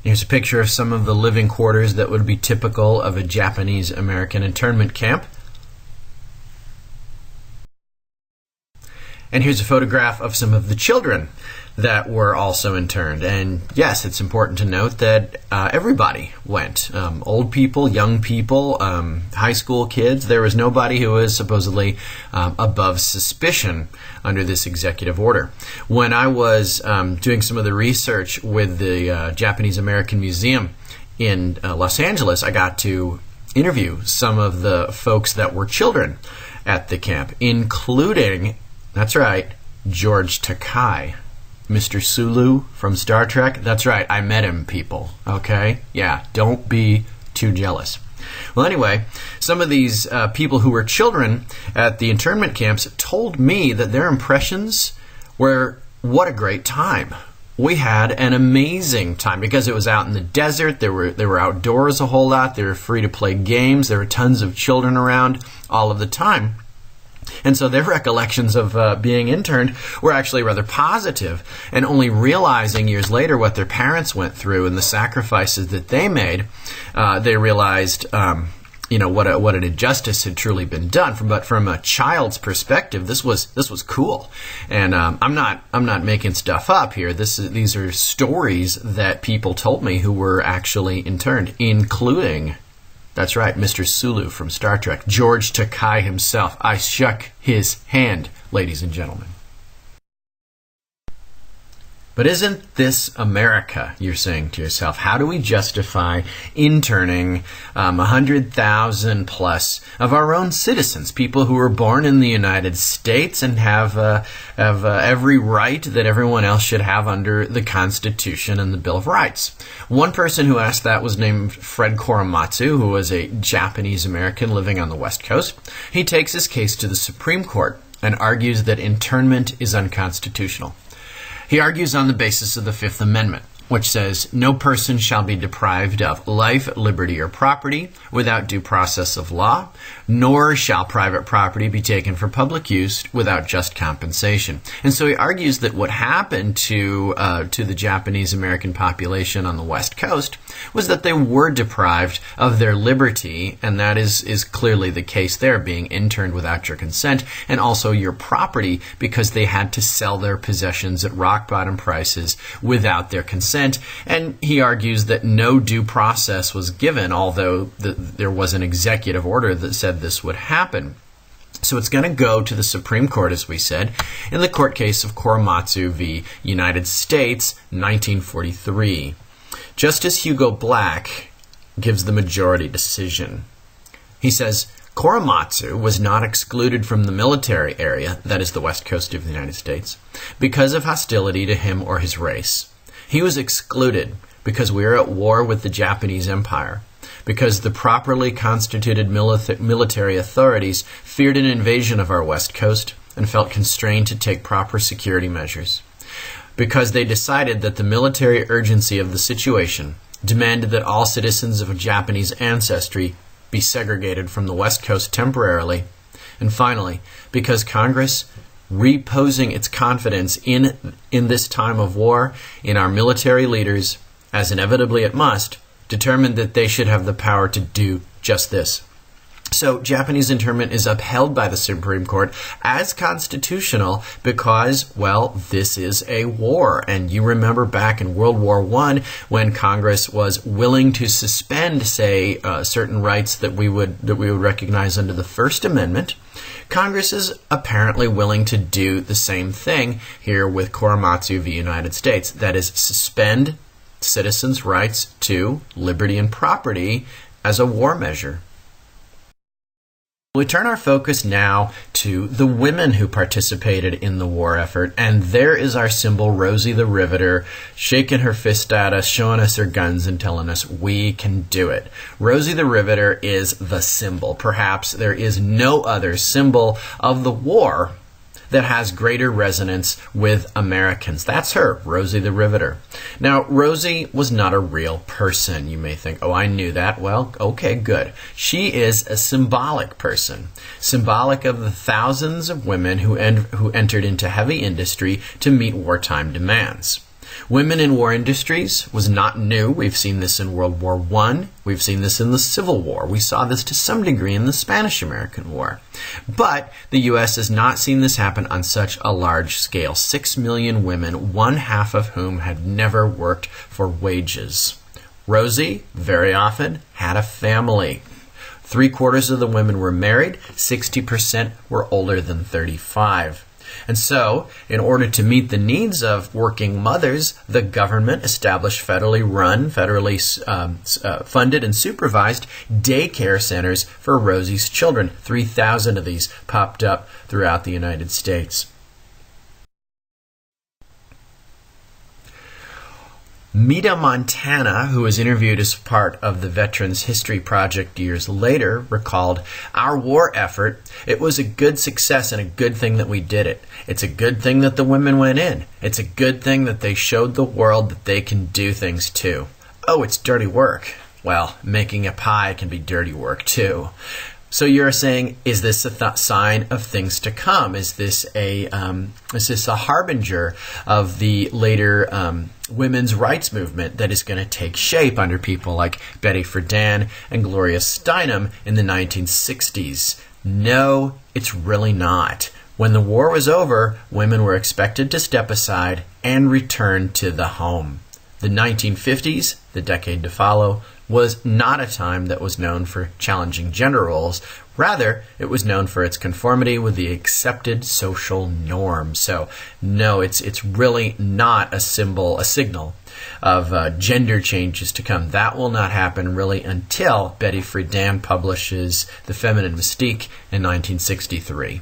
Here's a picture of some of the living quarters that would be typical of a Japanese American internment camp. And here's a photograph of some of the children that were also interned. And yes, it's important to note that everybody went. Old people, young people, high school kids. There was nobody who was supposedly above suspicion under this executive order. When I was doing some of the research with the Japanese American Museum in Los Angeles, I got to interview some of the folks that were children at the camp, including, that's right, George Takei. Mr. Sulu from Star Trek. That's right, I met him, people. Okay? Yeah, don't be too jealous. Well, anyway, some of these people who were children at the internment camps told me that their impressions were, what a great time. We had an amazing time because it was out in the desert. They were outdoors a whole lot. They were free to play games. There were tons of children around all of the time. And so their recollections of being interned were actually rather positive, and only realizing years later what their parents went through and the sacrifices that they made, they realized what an injustice had truly been done. But from a child's perspective, this was cool. And I'm not making stuff up here. These are stories that people told me who were actually interned, including, that's right, Mr. Sulu from Star Trek, George Takei himself. I shook his hand, ladies and gentlemen. But isn't this America, you're saying to yourself? How do we justify interning 100,000 plus of our own citizens, people who were born in the United States and have every right that everyone else should have under the Constitution and the Bill of Rights? One person who asked that was named Fred Korematsu, who was a Japanese American living on the West Coast. He takes his case to the Supreme Court and argues that internment is unconstitutional. He argues on the basis of the Fifth Amendment, which says, no person shall be deprived of life, liberty, or property without due process of law, nor shall private property be taken for public use without just compensation. And so he argues that what happened to the Japanese American population on the West Coast was that they were deprived of their liberty, and that is clearly the case there, being interned without your consent, and also your property, because they had to sell their possessions at rock-bottom prices without their consent. And he argues that no due process was given, although there was an executive order that said this would happen. So it's going to go to the Supreme Court, as we said, in the court case of Korematsu v. United States, 1943. Justice Hugo Black gives the majority decision. He says, Korematsu was not excluded from the military area, that is the west coast of the United States, because of hostility to him or his race. He was excluded because we are at war with the Japanese Empire, because the properly constituted military authorities feared an invasion of our west coast and felt constrained to take proper security measures, because they decided that the military urgency of the situation demanded that all citizens of Japanese ancestry be segregated from the West Coast temporarily, and finally, because Congress, reposing its confidence in this time of war in our military leaders, as inevitably it must, determined that they should have the power to do just this. So Japanese internment is upheld by the Supreme Court as constitutional because, well, this is a war. And you remember back in World War I when Congress was willing to suspend, say, certain rights that we would recognize under the First Amendment. Congress is apparently willing to do the same thing here with Korematsu v. United States. That is, suspend citizens' rights to liberty and property as a war measure. We turn our focus now to the women who participated in the war effort, and there is our symbol, Rosie the Riveter, shaking her fist at us, showing us her guns, and telling us we can do it. Rosie the Riveter is the symbol. Perhaps there is no other symbol of the war that has greater resonance with Americans. That's her, Rosie the Riveter. Now, Rosie was not a real person. You may think, oh, I knew that. Well, okay, good. She is a symbolic person, symbolic of the thousands of women who entered into heavy industry to meet wartime demands. Women in war industries was not new. We've seen this in World War I. We've seen this in the Civil War. We saw this to some degree in the Spanish-American War. But the U.S. has not seen this happen on such a large scale. 6 million women, one half of whom had never worked for wages. Rosie, very often, had a family. 3/4 of the women were married. 60% were older than 35. And so, in order to meet the needs of working mothers, the government established federally funded and supervised daycare centers for Rosie's children. 3,000 of these popped up throughout the United States. Mita Montana, who was interviewed as part of the Veterans History Project years later, recalled, "Our war effort, it was a good success and a good thing that we did it. It's a good thing that the women went in. It's a good thing that they showed the world that they can do things too. Oh, it's dirty work. Well, making a pie can be dirty work too. So you're saying, is this a sign of things to come? Is this a harbinger of the later women's rights movement that is going to take shape under people like Betty Friedan and Gloria Steinem in the 1960s? No, it's really not. When the war was over, women were expected to step aside and return to the home. The 1950s, the decade to follow, was not a time that was known for challenging gender roles. Rather, it was known for its conformity with the accepted social norm. So, no, it's really not a signal of gender changes to come. That will not happen really until Betty Friedan publishes The Feminine Mystique in 1963.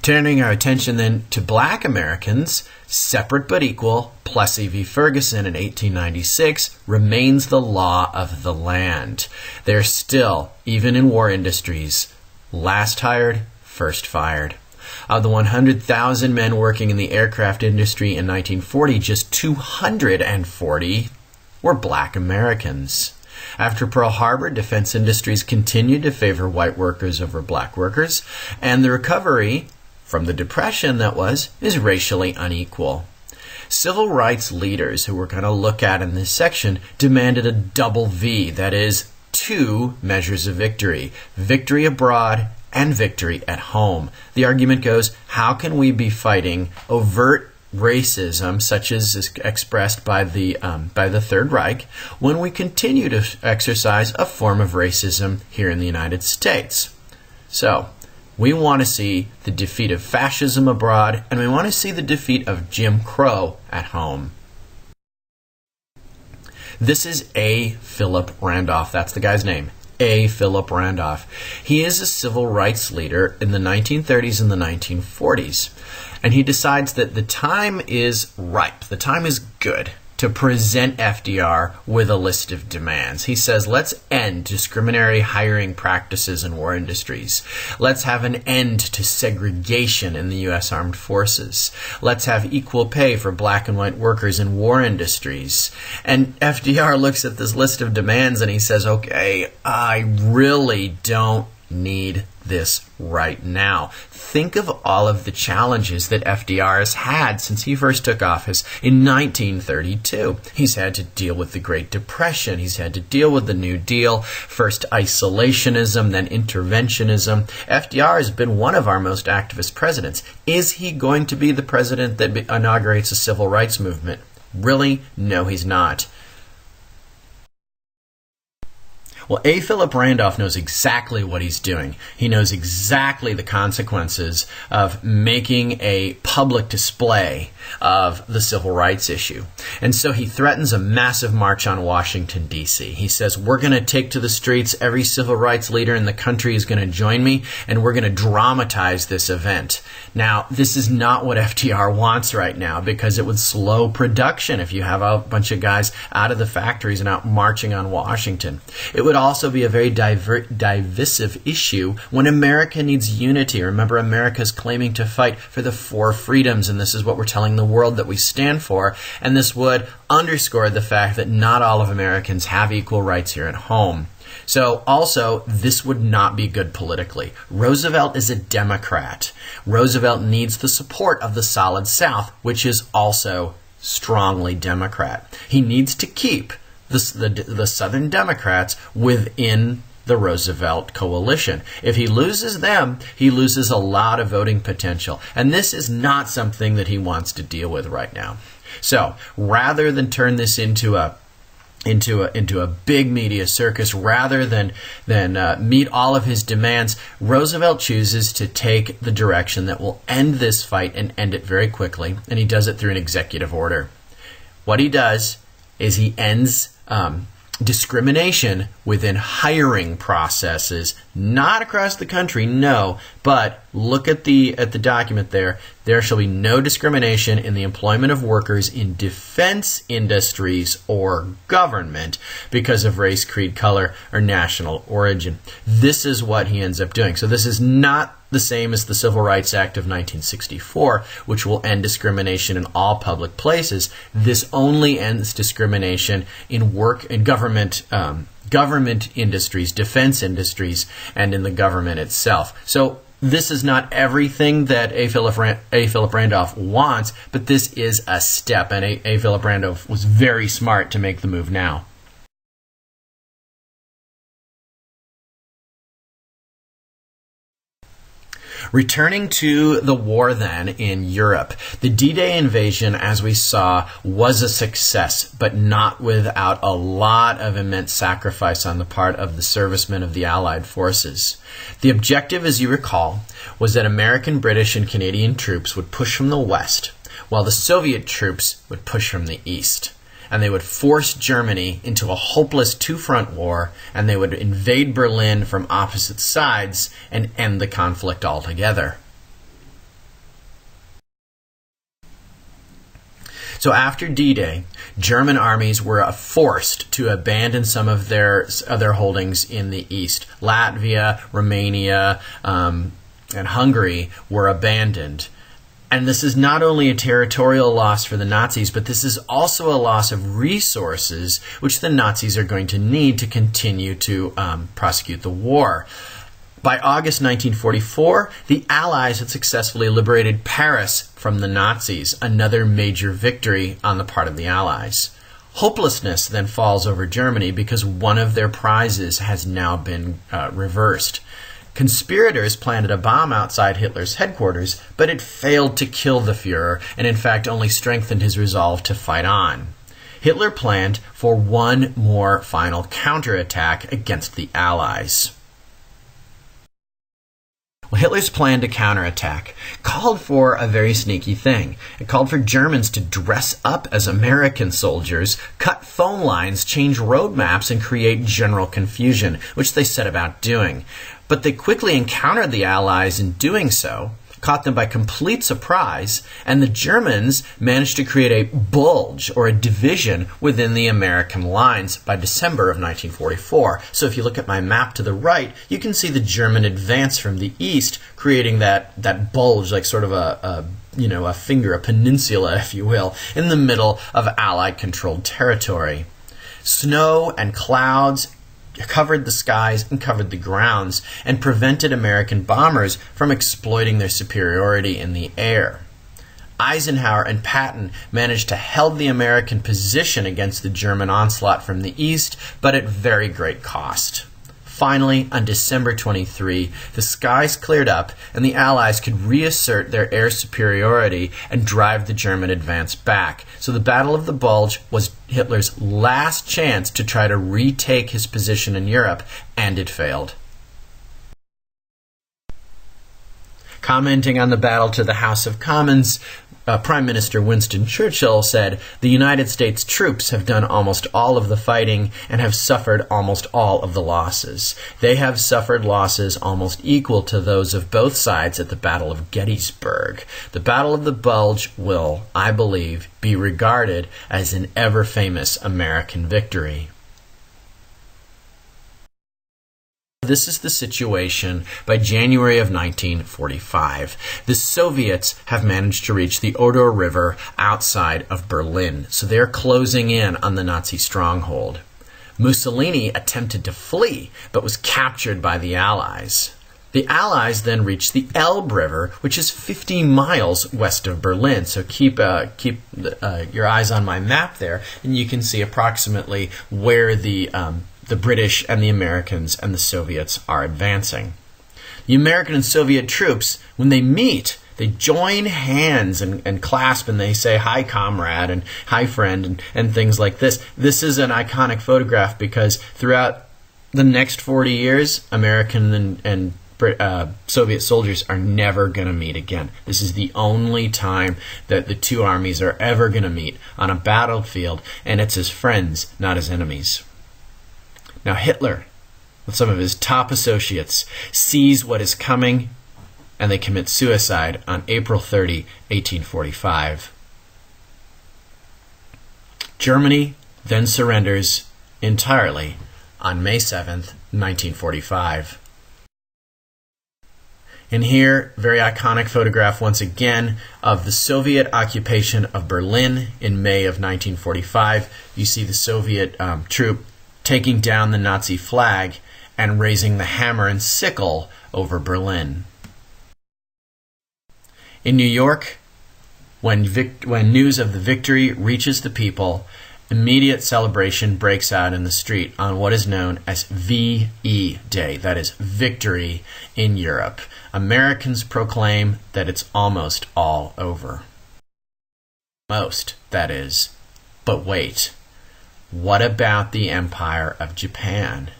Turning our attention then to black Americans, separate but equal, Plessy v. Ferguson in 1896 remains the law of the land. They're still, even in war industries, last hired, first fired. Of the 100,000 men working in the aircraft industry in 1940, just 240 were black Americans. After Pearl Harbor, defense industries continued to favor white workers over black workers, and the recovery from the Depression, is racially unequal. Civil rights leaders who we're going to look at in this section demanded a double V, that is, 2 measures of victory: victory abroad and victory at home. The argument goes, how can we be fighting overt racism, such as is expressed by the Third Reich, when we continue to exercise a form of racism here in the United States? So, we want to see the defeat of fascism abroad, and we want to see the defeat of Jim Crow at home. This is A. Philip Randolph. That's the guy's name. A. Philip Randolph. He is a civil rights leader in the 1930s and the 1940s. And he decides that the time is ripe. The time is good to present FDR with a list of demands. He says, let's end discriminatory hiring practices in war industries. Let's have an end to segregation in the U.S. Armed Forces. Let's have equal pay for black and white workers in war industries. And FDR looks at this list of demands and he says, okay, I really don't need this right now. Think of all of the challenges that FDR has had since he first took office in 1932. He's had to deal with the Great Depression. He's had to deal with the New Deal, first isolationism, then interventionism. FDR has been one of our most activist presidents. Is he going to be the president that inaugurates a civil rights movement? Really? No, he's not. Well, A. Philip Randolph knows exactly what he's doing. He knows exactly the consequences of making a public display of the civil rights issue. And so he threatens a massive march on Washington, D.C. He says, we're going to take to the streets. Every civil rights leader in the country is going to join me, and we're going to dramatize this event. Now, this is not what FDR wants right now, because it would slow production if you have a bunch of guys out of the factories and out marching on Washington. It would also be a very divisive issue when America needs unity. Remember, America's claiming to fight for the 4 freedoms, and this is what we're telling the world that we stand for, and this would underscore the fact that not all of Americans have equal rights here at home. So also, this would not be good politically. Roosevelt is a Democrat. Roosevelt needs the support of the Solid South, which is also strongly Democrat. He needs to keep the Southern Democrats within the Roosevelt coalition. If he loses them, he loses a lot of voting potential. And this is not something that he wants to deal with right now. So rather than turn this into a big media circus, rather than meet all of his demands, Roosevelt chooses to take the direction that will end this fight and end it very quickly, and he does it through an executive order. What he does is he ends discrimination within hiring processes, not across the country, no, but look at the document there. There shall be no discrimination in the employment of workers in defense industries or government because of race, creed, color, or national origin. This is what he ends up doing. So this is not the same as the Civil Rights Act of 1964, which will end discrimination in all public places. This only ends discrimination in government government industries, defense industries, and in the government itself. So this is not everything that A. Philip Randolph wants, but this is a step, and A. Philip Randolph was very smart to make the move now. Returning to the war then in Europe, the D-Day invasion, as we saw, was a success, but not without a lot of immense sacrifice on the part of the servicemen of the Allied forces. The objective, as you recall, was that American, British, and Canadian troops would push from the west, while the Soviet troops would push from the east. And they would force Germany into a hopeless two-front war, and they would invade Berlin from opposite sides and end the conflict altogether. So after D-Day, German armies were forced to abandon some of their holdings in the east. Latvia, Romania, and Hungary were abandoned. And this is not only a territorial loss for the Nazis, but this is also a loss of resources which the Nazis are going to need to continue to prosecute the war. By August 1944, the Allies had successfully liberated Paris from the Nazis, another major victory on the part of the Allies. Hopelessness then falls over Germany because one of their prizes has now been reversed. Conspirators planted a bomb outside Hitler's headquarters, but it failed to kill the Führer, and in fact only strengthened his resolve to fight on. Hitler planned for one more final counterattack against the Allies. Well, Hitler's plan to counterattack called for a very sneaky thing. It called for Germans to dress up as American soldiers, cut phone lines, change road maps, and create general confusion, which they set about doing. But they quickly encountered the Allies in doing so, caught them by complete surprise, and the Germans managed to create a bulge or a division within the American lines by December of 1944. So if you look at my map to the right, you can see the German advance from the east, creating that bulge, like sort of a finger, a peninsula, if you will, in the middle of Allied-controlled territory. Snow and clouds covered the skies and covered the grounds and prevented American bombers from exploiting their superiority in the air. Eisenhower and Patton managed to held the American position against the German onslaught from the east, but at very great cost. Finally, on December 23, the skies cleared up and the Allies could reassert their air superiority and drive the German advance back. So the Battle of the Bulge was Hitler's last chance to try to retake his position in Europe, and it failed. Commenting on the battle to the House of Commons, Prime Minister Winston Churchill said, "The United States troops have done almost all of the fighting and have suffered almost all of the losses. They have suffered losses almost equal to those of both sides at the Battle of Gettysburg. The Battle of the Bulge will, I believe, be regarded as an ever-famous American victory." This is the situation by January of 1945. The Soviets have managed to reach the Oder River outside of Berlin, so they're closing in on the Nazi stronghold. Mussolini attempted to flee, but was captured by the Allies. The Allies then reached the Elbe River, which is 50 miles west of Berlin. So keep your eyes on my map there, and you can see approximately where the British and the Americans and the Soviets are advancing. The American and Soviet troops, when they meet, they join hands and clasp, and they say, "Hi, comrade," and "Hi, friend," and things like this. This is an iconic photograph because throughout the next 40 years, American and Soviet soldiers are never going to meet again. This is the only time that the two armies are ever going to meet on a battlefield, and it's as friends, not as enemies. Now Hitler, with some of his top associates, sees what is coming, and they commit suicide on April 30, 1845. Germany then surrenders entirely on May 7th, 1945. And here, very iconic photograph once again of the Soviet occupation of Berlin in May of 1945. You see the Soviet troop taking down the Nazi flag and raising the hammer and sickle over Berlin. In New York, when news of the victory reaches the people, immediate celebration breaks out in the street on what is known as VE Day, that is, Victory in Europe. Americans proclaim that it's almost all over. Most, that is. But wait, what about the Empire of Japan?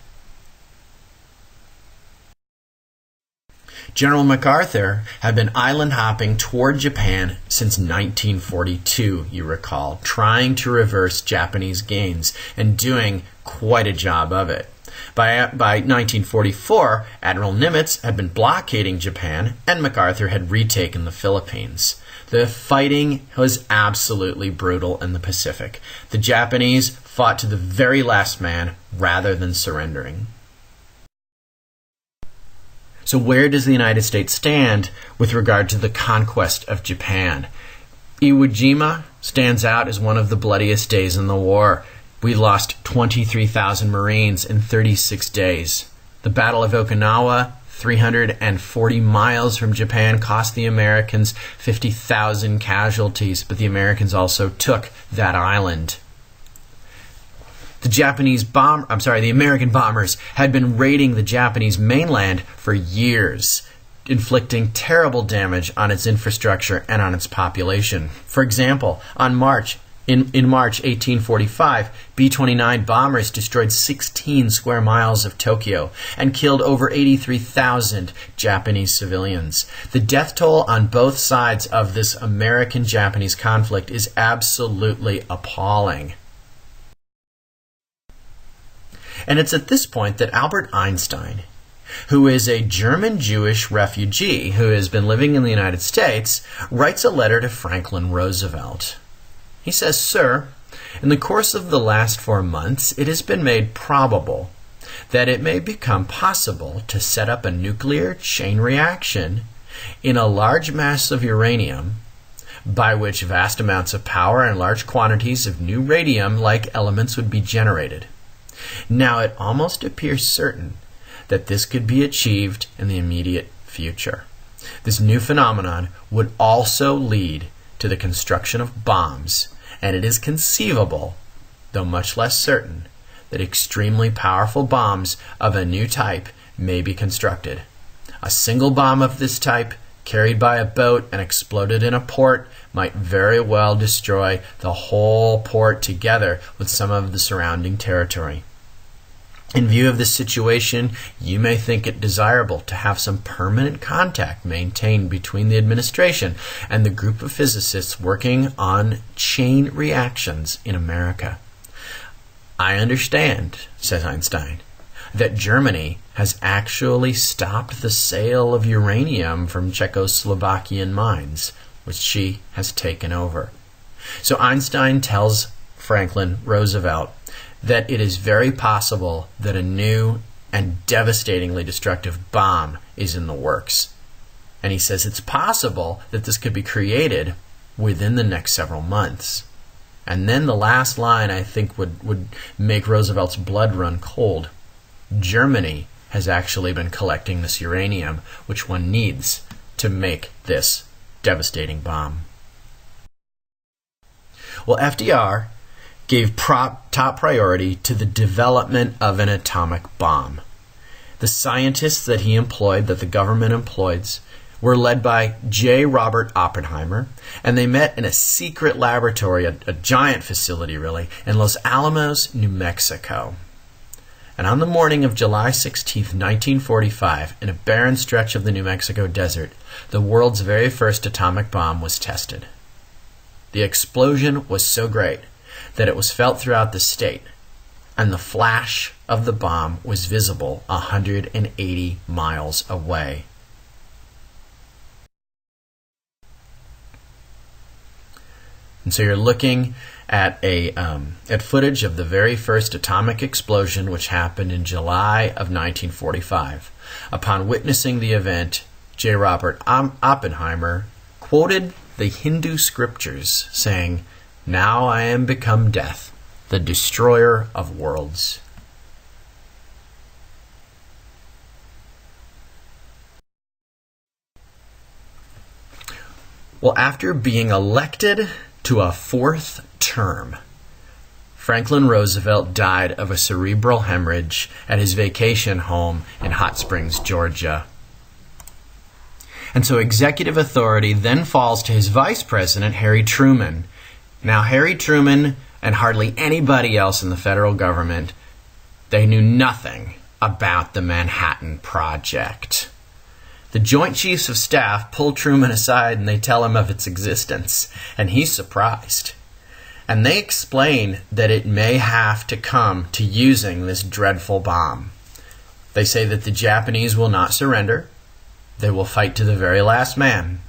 General MacArthur had been island hopping toward Japan since 1942, you recall, trying to reverse Japanese gains and doing quite a job of it. By 1944, Admiral Nimitz had been blockading Japan and MacArthur had retaken the Philippines. The fighting was absolutely brutal in the Pacific. The Japanese fought to the very last man rather than surrendering. So where does the United States stand with regard to the conquest of Japan? Iwo Jima stands out as one of the bloodiest days in the war. We lost 23,000 Marines in 36 days. The Battle of Okinawa, 340 miles from Japan, cost the Americans 50,000 casualties, but the Americans also took that island. The American bombers had been raiding the Japanese mainland for years, inflicting terrible damage on its infrastructure and on its population. For example, in March 1845, B-29 bombers destroyed 16 square miles of Tokyo and killed over 83,000 Japanese civilians. The death toll on both sides of this American-Japanese conflict is absolutely appalling. And it's at this point that Albert Einstein, who is a German-Jewish refugee who has been living in the United States, writes a letter to Franklin Roosevelt. He says, "Sir, in the course of the last 4 months, it has been made probable that it may become possible to set up a nuclear chain reaction in a large mass of uranium, by which vast amounts of power and large quantities of new radium-like elements would be generated. Now it almost appears certain that this could be achieved in the immediate future. This new phenomenon would also lead to the construction of bombs, and it is conceivable, though much less certain, that extremely powerful bombs of a new type may be constructed. A single bomb of this type, carried by a boat and exploded in a port, might very well destroy the whole port together with some of the surrounding territory. In view of this situation, you may think it desirable to have some permanent contact maintained between the administration and the group of physicists working on chain reactions in America. I understand," says Einstein, "that Germany has actually stopped the sale of uranium from Czechoslovakian mines, which she has taken over." So Einstein tells Franklin Roosevelt that it is very possible that a new and devastatingly destructive bomb is in the works. And he says it's possible that this could be created within the next several months. And then the last line, I think, would make Roosevelt's blood run cold. Germany has actually been collecting this uranium, which one needs to make this devastating bomb. Well, FDR gave top priority to the development of an atomic bomb. The scientists that he employed, that the government employs, were led by J. Robert Oppenheimer, and they met in a secret laboratory, a giant facility really, in Los Alamos, New Mexico. And on the morning of July 16, 1945, in a barren stretch of the New Mexico desert, the world's very first atomic bomb was tested. The explosion was so great that it was felt throughout the state, and the flash of the bomb was visible 180 miles away. And so you're looking at footage of the very first atomic explosion, which happened in July of 1945. Upon witnessing the event, J. Robert Oppenheimer quoted the Hindu scriptures, saying, "Now I am become death, the destroyer of worlds." Well, after being elected to a fourth term, Franklin Roosevelt died of a cerebral hemorrhage at his vacation home in Hot Springs, Georgia. And so executive authority then falls to his vice president, Harry Truman. Now, Harry Truman and hardly anybody else in the federal government, they knew nothing about the Manhattan Project. The Joint Chiefs of Staff pull Truman aside and they tell him of its existence, and he's surprised. And they explain that it may have to come to using this dreadful bomb. They say that the Japanese will not surrender. They will fight to the very last man.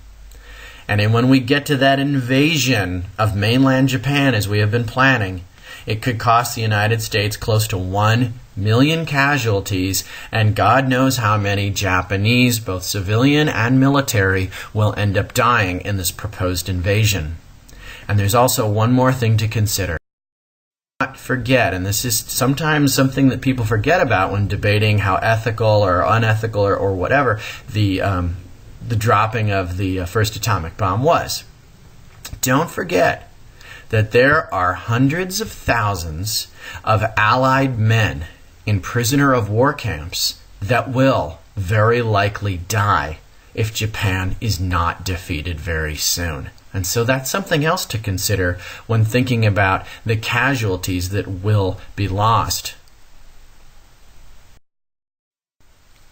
And then when we get to that invasion of mainland Japan, as we have been planning, it could cost the United States close to 1 million casualties, and God knows how many Japanese, both civilian and military, will end up dying in this proposed invasion. And there's also one more thing to consider. Not forget, and this is sometimes something that people forget about when debating how ethical or unethical or whatever the dropping of the first atomic bomb was. Don't forget that there are hundreds of thousands of Allied men in prisoner of war camps that will very likely die if Japan is not defeated very soon. And so that's something else to consider when thinking about the casualties that will be lost.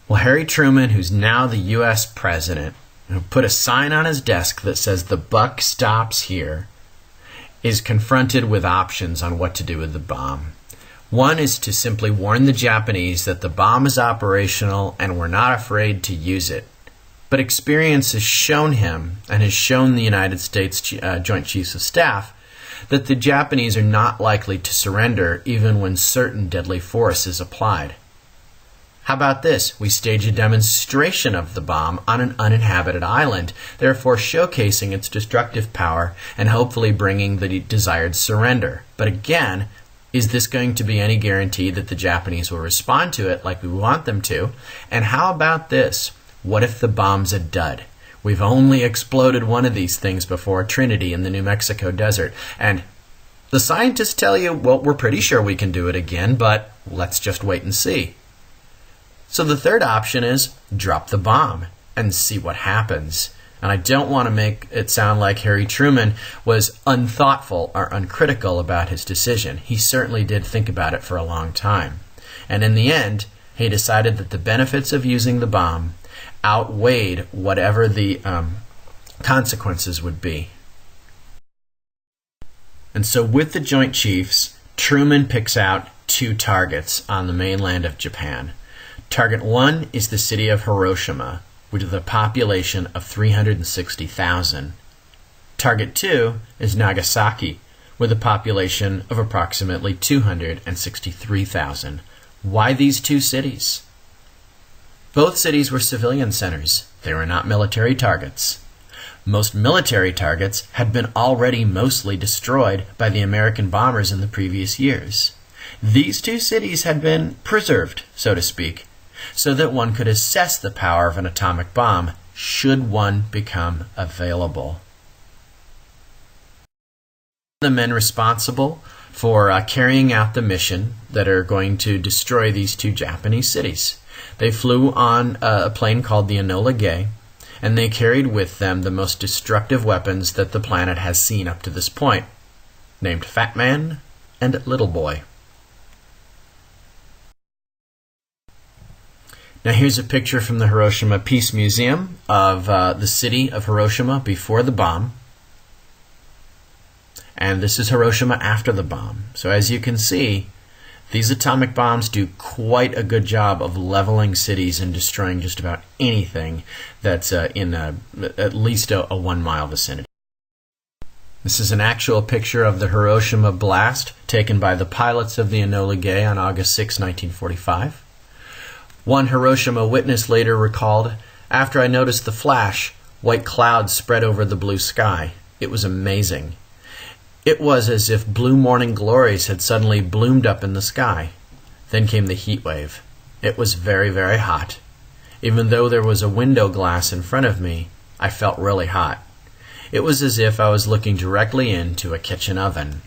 Well, Harry Truman, who's now the U.S. president, who put a sign on his desk that says "The buck stops here," is confronted with options on what to do with the bomb. One is to simply warn the Japanese that the bomb is operational and we're not afraid to use it. But experience has shown him, and has shown the United States Joint Chiefs of Staff, that the Japanese are not likely to surrender even when certain deadly force is applied. How about this? We stage a demonstration of the bomb on an uninhabited island, therefore showcasing its destructive power and hopefully bringing the desired surrender. But again, is this going to be any guarantee that the Japanese will respond to it like we want them to? And how about this? What if the bomb's a dud? We've only exploded one of these things before, Trinity in the New Mexico desert. And the scientists tell you, well, we're pretty sure we can do it again, but let's just wait and see. So the third option is drop the bomb and see what happens. And I don't want to make it sound like Harry Truman was unthoughtful or uncritical about his decision. He certainly did think about it for a long time. And in the end, he decided that the benefits of using the bomb outweighed whatever the consequences would be. And so with the Joint Chiefs, Truman picks out 2 targets on the mainland of Japan. Target 1 is the city of Hiroshima, with a population of 360,000. Target 2 is Nagasaki, with a population of approximately 263,000. Why these 2 cities? Both cities were civilian centers. They were not military targets. Most military targets had been already mostly destroyed by the American bombers in the previous years. These 2 cities had been preserved, so to speak, so that one could assess the power of an atomic bomb should one become available. The men responsible for carrying out the mission that are going to destroy these 2 Japanese cities. They flew on a plane called the Enola Gay, and they carried with them the most destructive weapons that the planet has seen up to this point, named Fat Man and Little Boy. Now here's a picture from the Hiroshima Peace Museum of the city of Hiroshima before the bomb. And this is Hiroshima after the bomb. So as you can see, these atomic bombs do quite a good job of leveling cities and destroying just about anything that's in at least a 1-mile vicinity. This is an actual picture of the Hiroshima blast taken by the pilots of the Enola Gay on August 6, 1945. One Hiroshima witness later recalled, "After I noticed the flash, white clouds spread over the blue sky. It was amazing. It was as if blue morning glories had suddenly bloomed up in the sky. Then came the heat wave. It was very, very hot. Even though there was a window glass in front of me, I felt really hot. It was as if I was looking directly into a kitchen oven.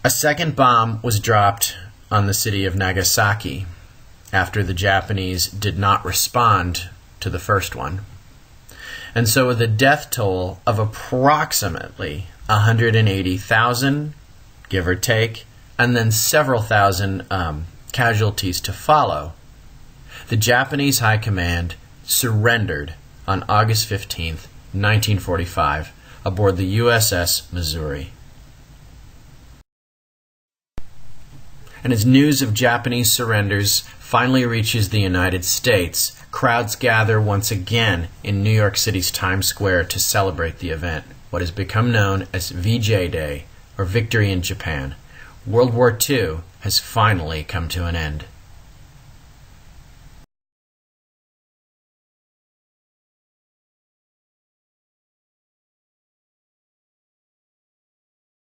A second bomb was dropped on the city of Nagasaki after the Japanese did not respond to the first one. And so with a death toll of approximately 180,000, give or take, and then several thousand casualties to follow, the Japanese High Command surrendered on August 15th, 1945, aboard the USS Missouri. And as news of Japanese surrenders finally reaches the United States, crowds gather once again in New York City's Times Square to celebrate the event, what has become known as VJ Day, or Victory in Japan. World War II has finally come to an end.